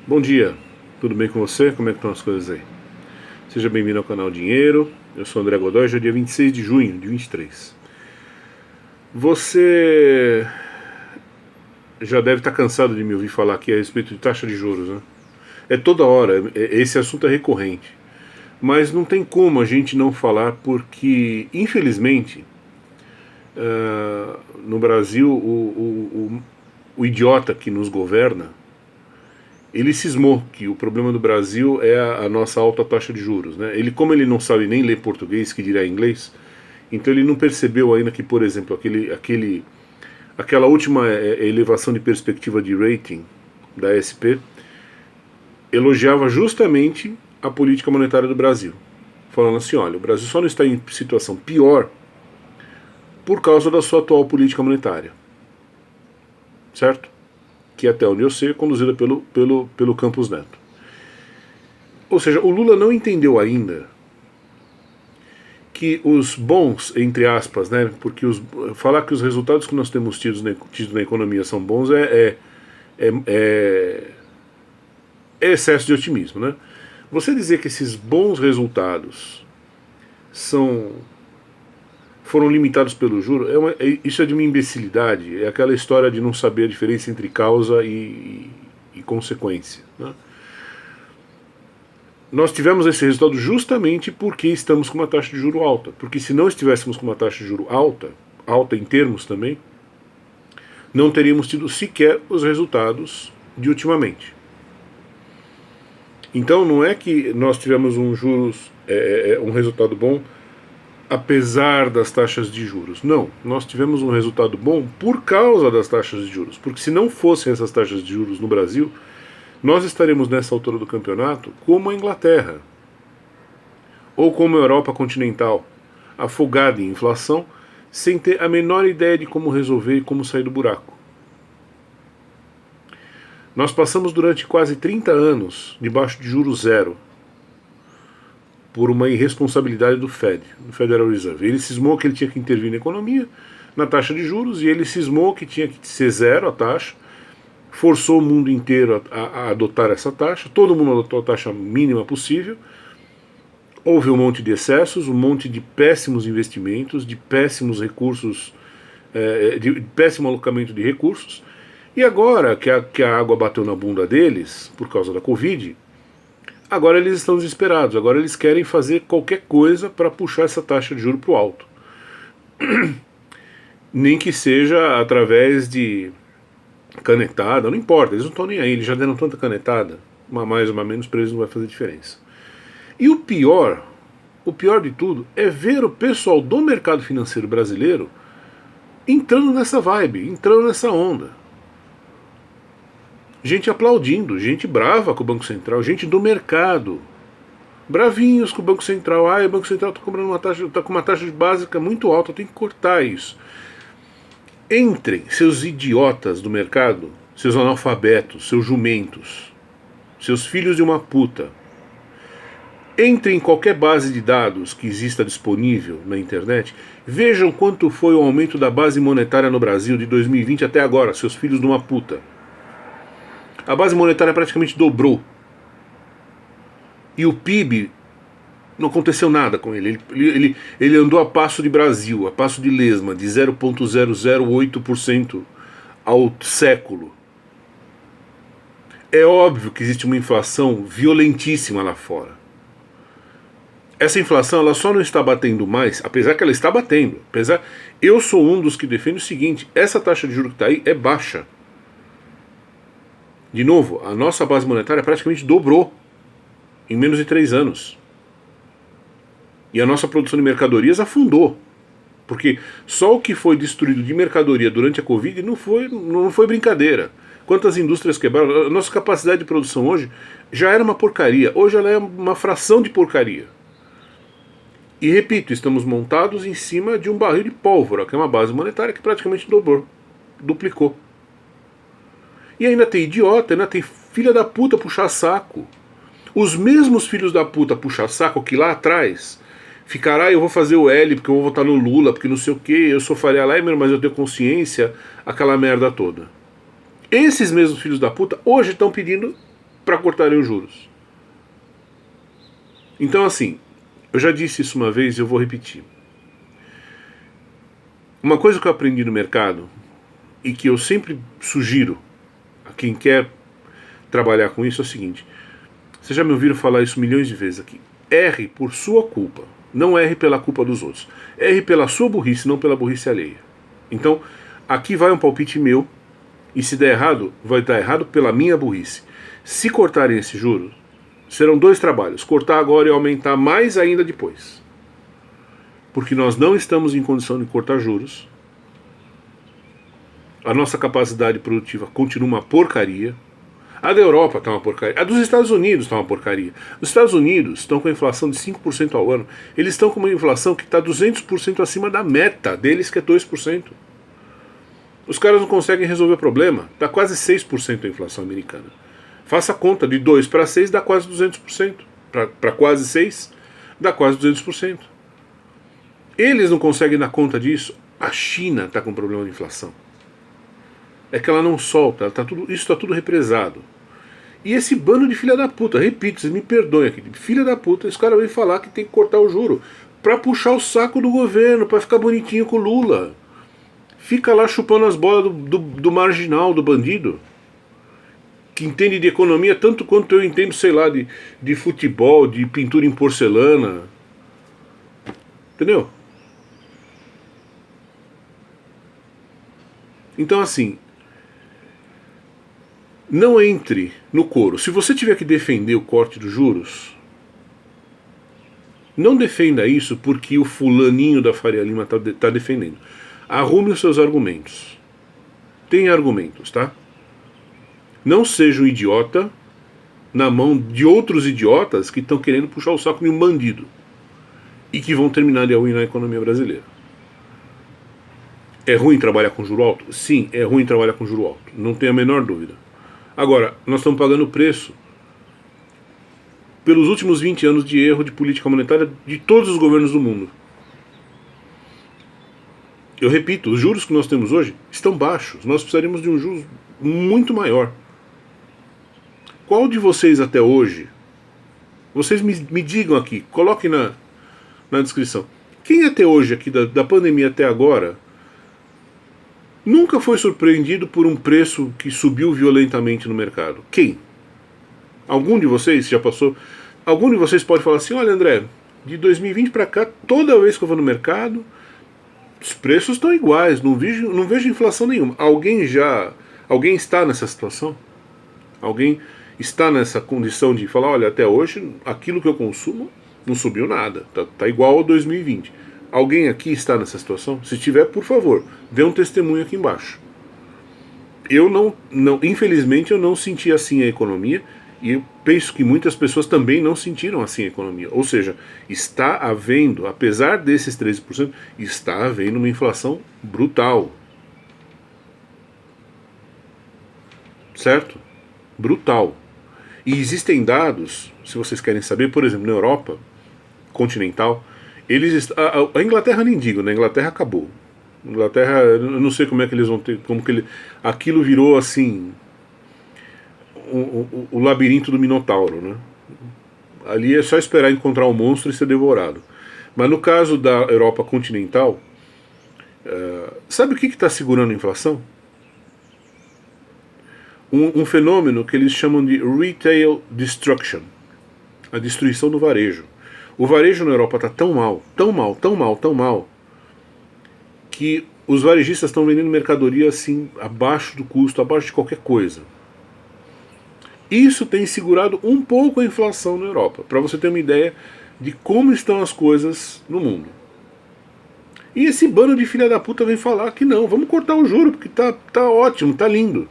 Bom dia, tudo bem com você? Como é que estão as coisas aí? Seja bem-vindo ao canal Dinheiro. Eu sou o André Godoy, hoje é dia 26 de junho de 23. Você já deve estar cansado de me ouvir falar aqui a respeito de taxa de juros, né? É toda hora, esse assunto é recorrente. Mas não tem como a gente não falar porque, infelizmente, no Brasil, o idiota que nos governa, ele cismou que o problema do Brasil é a nossa alta taxa de juros, né? Como ele não sabe nem ler português, que dirá inglês, então ele não percebeu ainda que, por exemplo, aquela última elevação de perspectiva de rating da SP elogiava justamente a política monetária do Brasil, falando assim, olha, o Brasil só não está em situação pior por causa da sua atual política monetária, certo? Que até onde eu sei é conduzida pelo Campos Neto. Ou seja, o Lula não entendeu ainda que os bons, entre aspas, né, porque falar que os resultados que nós temos tido na economia são bons é excesso de otimismo, né? Você dizer que esses bons resultados foram limitados pelo juro, isso é de uma imbecilidade, é aquela história de não saber a diferença entre causa e consequência, né? Nós tivemos esse resultado justamente porque estamos com uma taxa de juro alta. Porque se não estivéssemos com uma taxa de juro alta, alta em termos também, não teríamos tido sequer os resultados de ultimamente. Então não é que nós tivemos um resultado bom apesar das taxas de juros. Não, nós tivemos um resultado bom por causa das taxas de juros. Porque se não fossem essas taxas de juros no Brasil, nós estaremos nessa altura do campeonato como a Inglaterra, ou como a Europa continental, afogada em inflação, sem ter a menor ideia de como resolver e como sair do buraco. Nós passamos durante quase 30 anos debaixo de juros zero, por uma irresponsabilidade do Federal Reserve. Ele cismou que ele tinha que intervir na economia, na taxa de juros, e ele cismou que tinha que ser zero a taxa, forçou o mundo inteiro a adotar essa taxa, todo mundo adotou a taxa mínima possível, houve um monte de excessos, um monte de péssimos investimentos, de péssimos recursos, de péssimo alocamento de recursos, e agora que a água bateu na bunda deles, por causa da Covid, agora eles estão desesperados, agora eles querem fazer qualquer coisa para puxar essa taxa de juros para o alto. Nem que seja através de canetada, não importa, eles não estão nem aí, eles já deram tanta canetada, uma mais, uma menos, para eles não vai fazer diferença. E o pior de tudo, é ver o pessoal do mercado financeiro brasileiro entrando nessa vibe, entrando nessa onda. Gente aplaudindo, gente brava com o Banco Central, gente do mercado, bravinhos com o Banco Central. O Banco Central está cobrando tá com uma taxa básica muito alta, tem que cortar isso. Entrem, seus idiotas do mercado, seus analfabetos, seus jumentos, seus filhos de uma puta. Entrem em qualquer base de dados que exista disponível na internet, vejam quanto foi o aumento da base monetária no Brasil de 2020 até agora, seus filhos de uma puta. A base monetária praticamente dobrou. E o PIB não aconteceu nada com ele. Ele andou a passo de Brasil, a passo de lesma, de 0,008% ao século. É óbvio que existe uma inflação violentíssima lá fora. Essa inflação ela só não está batendo mais, apesar que ela está batendo. Eu sou um dos que defende o seguinte: essa taxa de juros que está aí é baixa. De novo, a nossa base monetária praticamente dobrou em menos de 3 anos. E a nossa produção de mercadorias afundou. Porque só o que foi destruído de mercadoria durante a Covid não foi brincadeira. Quantas indústrias quebraram? A nossa capacidade de produção hoje já era uma porcaria. Hoje ela é uma fração de porcaria. E repito, estamos montados em cima de um barril de pólvora, que é uma base monetária que praticamente duplicou. E ainda tem idiota, ainda tem filha da puta puxar saco. Os mesmos filhos da puta puxar saco que lá atrás ficará, eu vou fazer o L porque eu vou votar no Lula, porque não sei o que, eu sou Faria Limer, mas eu tenho consciência, aquela merda toda. Esses mesmos filhos da puta hoje estão pedindo para cortarem os juros. Então, assim, eu já disse isso uma vez e eu vou repetir. Uma coisa que eu aprendi no mercado e que eu sempre sugiro a quem quer trabalhar com isso é o seguinte: vocês já me ouviram falar isso milhões de vezes aqui. Erre por sua culpa, não erre pela culpa dos outros. Erre pela sua burrice, não pela burrice alheia. Então, aqui vai um palpite meu, e se der errado, vai dar errado pela minha burrice. Se cortarem esse juros, serão 2 trabalhos: cortar agora e aumentar mais ainda depois. Porque nós não estamos em condição de cortar juros. A nossa capacidade produtiva continua uma porcaria. A da Europa está uma porcaria. A dos Estados Unidos está uma porcaria. Os Estados Unidos estão com a inflação de 5% ao ano. Eles estão com uma inflação que está 200% acima da meta deles, que é 2%. Os caras não conseguem resolver o problema. Está quase 6% a inflação americana. Faça a conta, de 2 para 6 dá quase 200%. Para quase 6 dá quase 200%. Eles não conseguem dar conta disso. A China está com problema de inflação. É que ela não solta, isso está tudo represado. E esse bando de filha da puta, repito, vocês me perdoem aqui, filha da puta, esse cara vem falar que tem que cortar o juro para puxar o saco do governo, para ficar bonitinho com o Lula. Fica lá chupando as bolas do marginal, do bandido, que entende de economia tanto quanto eu entendo, sei lá, de futebol, de pintura em porcelana. Entendeu? Então, assim, não entre no coro. Se você tiver que defender o corte dos juros, não defenda isso porque o fulaninho da Faria Lima está defendendo. Arrume os seus argumentos. Tem argumentos, tá? Não seja um idiota na mão de outros idiotas que estão querendo puxar o saco de um bandido e que vão terminar de arruinar a economia brasileira. É ruim trabalhar com juro alto? Sim, é ruim trabalhar com juro alto. Não tenho a menor dúvida. Agora, nós estamos pagando o preço pelos últimos 20 anos de erro de política monetária de todos os governos do mundo. Eu repito, os juros que nós temos hoje estão baixos. Nós precisaríamos de um juros muito maior. Qual de vocês até hoje, vocês me digam aqui, coloquem na descrição, quem até hoje, aqui da pandemia até agora, nunca foi surpreendido por um preço que subiu violentamente no mercado? Quem? Algum de vocês já passou? Algum de vocês pode falar assim: olha, André, de 2020 para cá, toda vez que eu vou no mercado, os preços estão iguais, não vejo inflação nenhuma. Alguém está nessa situação? Alguém está nessa condição de falar: olha, até hoje aquilo que eu consumo não subiu nada, tá igual ao 2020. Alguém aqui está nessa situação? Se tiver, por favor, dê um testemunho aqui embaixo. Eu não, infelizmente eu não senti assim a economia, e eu penso que muitas pessoas também não sentiram assim a economia. Ou seja, está havendo, apesar desses 13%, está havendo uma inflação brutal. Certo? Brutal. E existem dados, se vocês querem saber, por exemplo, na Europa continental, a Inglaterra nem digo, né? A Inglaterra acabou. A Inglaterra, eu não sei como é que eles vão ter, aquilo virou assim o labirinto do Minotauro, né? Ali é só esperar encontrar um monstro e ser devorado. Mas no caso da Europa continental, sabe o que está segurando a inflação? Um fenômeno que eles chamam de retail destruction, a destruição do varejo. O varejo na Europa está tão mal, que os varejistas estão vendendo mercadoria assim, abaixo do custo, abaixo de qualquer coisa. Isso tem segurado um pouco a inflação na Europa, para você ter uma ideia de como estão as coisas no mundo. E esse bando de filha da puta vem falar que não, vamos cortar o juro, porque tá ótimo, tá lindo.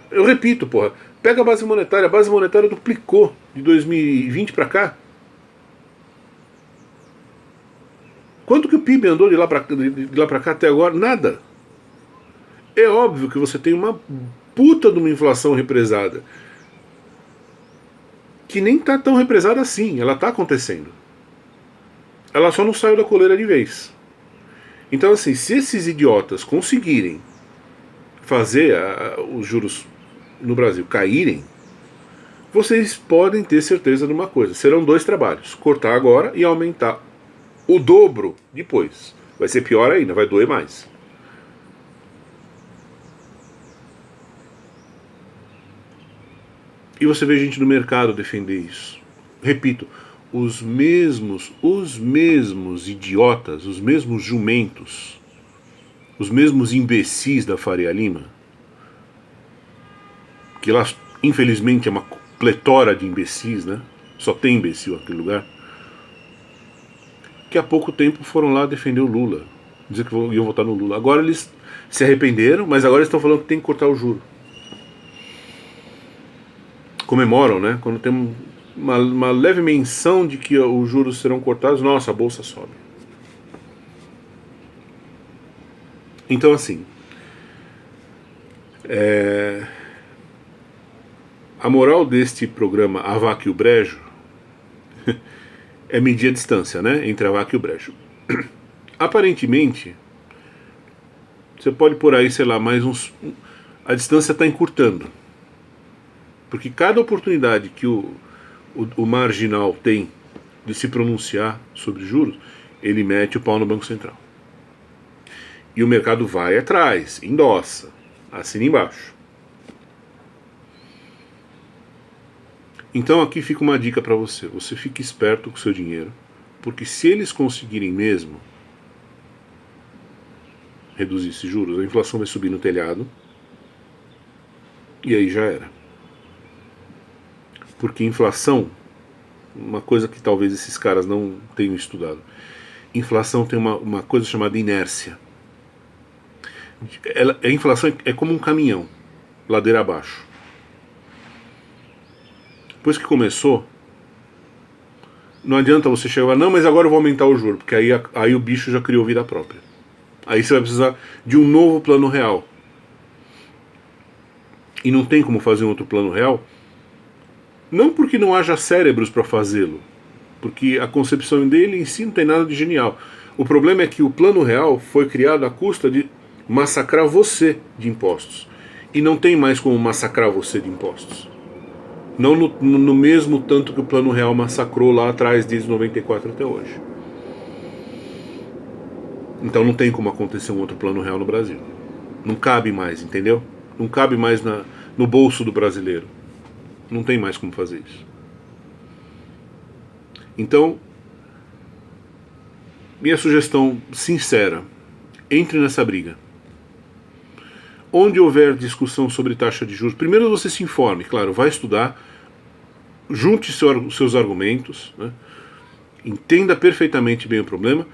Eu repito, porra, pega a base monetária duplicou de 2020 para cá. Quanto que o PIB andou de lá pra cá até agora? Nada. É óbvio que você tem uma puta de uma inflação represada, que nem tá tão represada assim, ela tá acontecendo. Ela só não saiu da coleira de vez. Então, assim, se esses idiotas conseguirem fazer os juros no Brasil caírem, vocês podem ter certeza de uma coisa: serão dois trabalhos, cortar agora e aumentar o dobro depois. Vai ser pior ainda, vai doer mais. E você vê gente no mercado defender isso. Repito, os mesmos idiotas, os mesmos jumentos, os mesmos imbecis da Faria Lima, que lá infelizmente é uma pletora de imbecis, né? Só tem imbecil naquele lugar, que há pouco tempo foram lá defender o Lula, dizer que iam votar no Lula. Agora eles se arrependeram, mas agora eles estão falando que tem que cortar o juro. Comemoram, né? Quando tem uma leve menção de que os juros serão cortados, nossa, a bolsa sobe. Então, assim, a moral deste programa A Vaca e o Brejo é medir a distância, né, entre a vaca e o brejo. Aparentemente, você pode por aí, sei lá, mais uns... A distância está encurtando. Porque cada oportunidade que o marginal tem de se pronunciar sobre juros, ele mete o pau no Banco Central. E o mercado vai atrás, endossa, assina embaixo. Então aqui fica uma dica para você. Você fique esperto com o seu dinheiro, porque se eles conseguirem mesmo reduzir esses juros, a inflação vai subir no telhado, e aí já era. Porque inflação, uma coisa que talvez esses caras não tenham estudado, inflação tem uma coisa chamada inércia. A inflação é como um caminhão, ladeira abaixo. Depois que começou, não adianta você chegar, não, mas agora eu vou aumentar o juro, porque aí o bicho já criou vida própria. Aí você vai precisar de um novo plano real. E não tem como fazer um outro plano real, não porque não haja cérebros para fazê-lo, porque a concepção dele em si não tem nada de genial. O problema é que o plano real foi criado à custa de massacrar você de impostos. E não tem mais como massacrar você de impostos. Não no mesmo tanto que o plano real massacrou lá atrás, desde 94 até hoje. Então não tem como acontecer um outro plano real no Brasil. Não cabe mais, entendeu? Não cabe mais no bolso do brasileiro. Não tem mais como fazer isso. Então, minha sugestão sincera: entre nessa briga. Onde houver discussão sobre taxa de juros, primeiro você se informe, claro, vai estudar, junte seus argumentos, né? Entenda perfeitamente bem o problema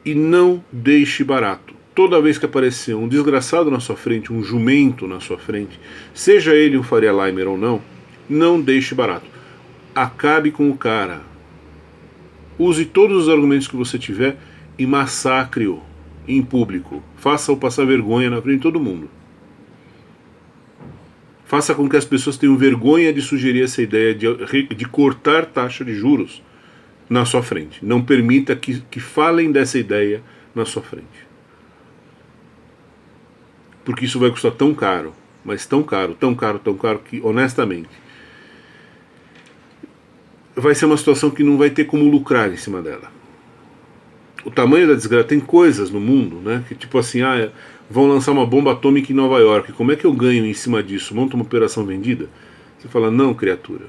e não deixe barato. Toda vez que aparecer um desgraçado na sua frente, um jumento na sua frente, seja ele um Faria Limer ou não deixe barato. Acabe com o cara. Use todos os argumentos que você tiver e massacre-o em público. Faça-o passar vergonha na frente de todo mundo. Faça com que as pessoas tenham vergonha de sugerir essa ideia de cortar taxa de juros na sua frente. Não permita que falem dessa ideia na sua frente. Porque isso vai custar tão caro, mas tão caro, que, honestamente, vai ser uma situação que não vai ter como lucrar em cima dela. O tamanho da desgraça, tem coisas no mundo, né, que tipo assim, vão lançar uma bomba atômica em Nova York, como é que eu ganho em cima disso? Monta uma operação vendida? Você fala, não, criatura,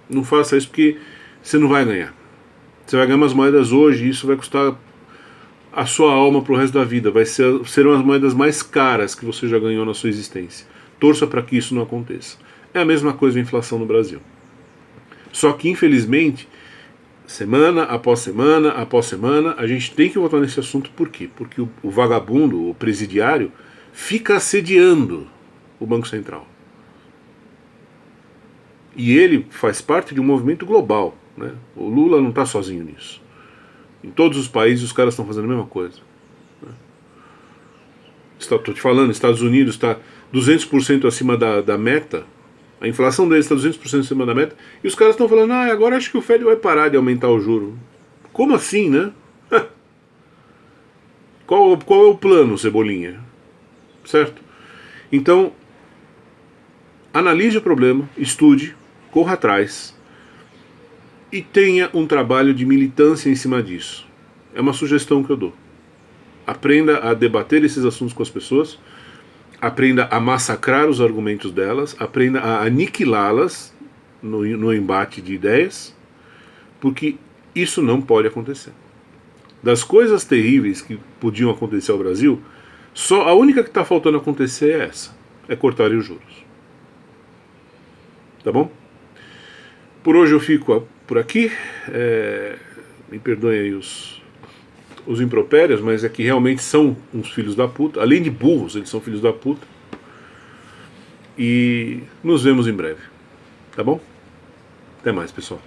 não faça isso porque você não vai ganhar. Você vai ganhar umas moedas hoje e isso vai custar a sua alma pro resto da vida. Serão as moedas mais caras que você já ganhou na sua existência. Torça para que isso não aconteça. É a mesma coisa a inflação no Brasil. Só que, infelizmente, semana após semana, a gente tem que voltar nesse assunto. Por quê? Porque o vagabundo, o presidiário, fica assediando o Banco Central. E ele faz parte de um movimento global, né? O Lula não está sozinho nisso. Em todos os países os caras estão fazendo a mesma coisa. Estou te falando, Estados Unidos está 200% acima da meta. A inflação deles está 200% acima da meta. E os caras estão falando, agora acho que o Fed vai parar de aumentar o juro. Como assim, né? Qual é o plano, Cebolinha? Certo? Então, analise o problema, estude, corra atrás e tenha um trabalho de militância em cima disso. É uma sugestão que eu dou. Aprenda a debater esses assuntos com as pessoas, aprenda a massacrar os argumentos delas, aprenda a aniquilá-las no embate de ideias, porque isso não pode acontecer. Das coisas terríveis que podiam acontecer ao Brasil, só a única que está faltando acontecer é essa, é cortarem os juros. Tá bom? Por hoje eu fico por aqui. Me perdoem aí os impropérios, mas é que realmente são uns filhos da puta. Além de burros, eles são filhos da puta. E nos vemos em breve. Tá bom? Até mais, pessoal.